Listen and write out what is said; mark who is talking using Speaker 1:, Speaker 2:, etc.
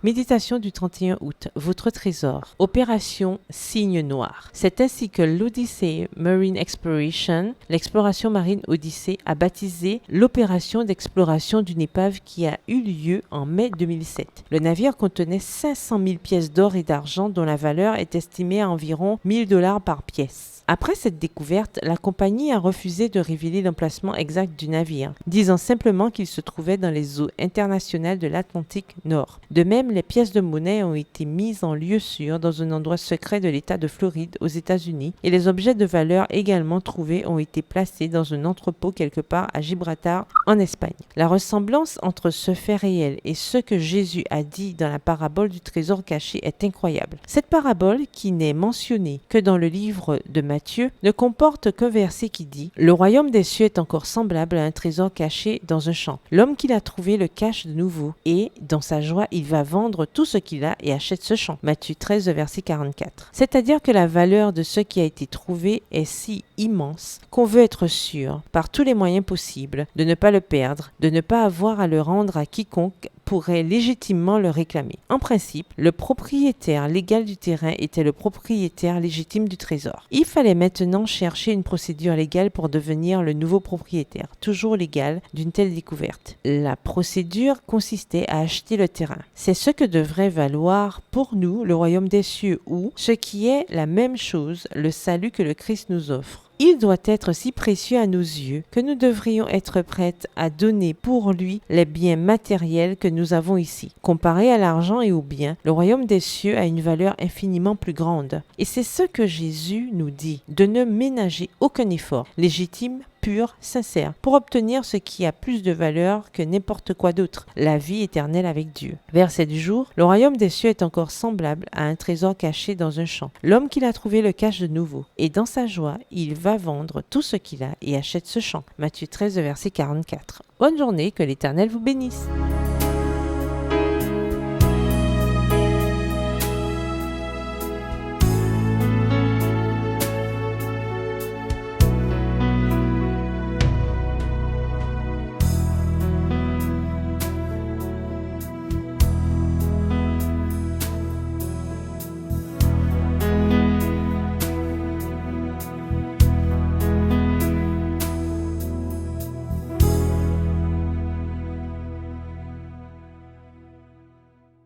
Speaker 1: Méditation du 31 août. Votre trésor. Opération Cygne Noir. C'est ainsi que l'Odyssey Marine Exploration, l'exploration marine Odyssée, a baptisé l'opération d'exploration d'une épave qui a eu lieu en mai 2007. Le navire contenait 500 000 pièces d'or et d'argent dont la valeur est estimée à environ $1000 par pièce. Après cette découverte, la compagnie a refusé de révéler l'emplacement exact du navire, disant simplement qu'il se trouvait dans les eaux internationales de l'Atlantique Nord. De même, les pièces de monnaie ont été mises en lieu sûr dans un endroit secret de l'État de Floride aux États-Unis et les objets de valeur également trouvés ont été placés dans un entrepôt quelque part à Gibraltar, en Espagne. La ressemblance entre ce fait réel et ce que Jésus a dit dans la parabole du trésor caché est incroyable. Cette parabole, qui n'est mentionnée que dans le livre de Matthieu, ne comporte qu'un verset qui dit « Le royaume des cieux est encore semblable à un trésor caché dans un champ. L'homme qui l'a trouvé le cache de nouveau, et, dans sa joie, il va vendre tout ce qu'il a et achète ce champ. » Matthieu 13, verset 44. C'est-à-dire que la valeur de ce qui a été trouvé est si immense qu'on veut être sûr, par tous les moyens possibles, de ne pas le perdre, de ne pas avoir à le rendre à quiconque pourrait légitimement le réclamer. En principe, le propriétaire légal du terrain était le propriétaire légitime du trésor. Il fallait maintenant chercher une procédure légale pour devenir le nouveau propriétaire, toujours légal, d'une telle découverte. La procédure consistait à acheter le terrain. C'est ce que devrait valoir pour nous le royaume des cieux ou, ce qui est la même chose, le salut que le Christ nous offre. Il doit être si précieux à nos yeux que nous devrions être prêts à donner pour lui les biens matériels que nous avons ici. Comparé à l'argent et aux biens, le royaume des cieux a une valeur infiniment plus grande. Et c'est ce que Jésus nous dit, de ne ménager aucun effort, légitime, pur, sincère, pour obtenir ce qui a plus de valeur que n'importe quoi d'autre, la vie éternelle avec Dieu. Verset du jour, le royaume des cieux est encore semblable à un trésor caché dans un champ. L'homme qui l'a trouvé le cache de nouveau, et dans sa joie, il va vendre tout ce qu'il a et achète ce champ. Matthieu 13, verset 44. Bonne journée, que l'Éternel vous bénisse.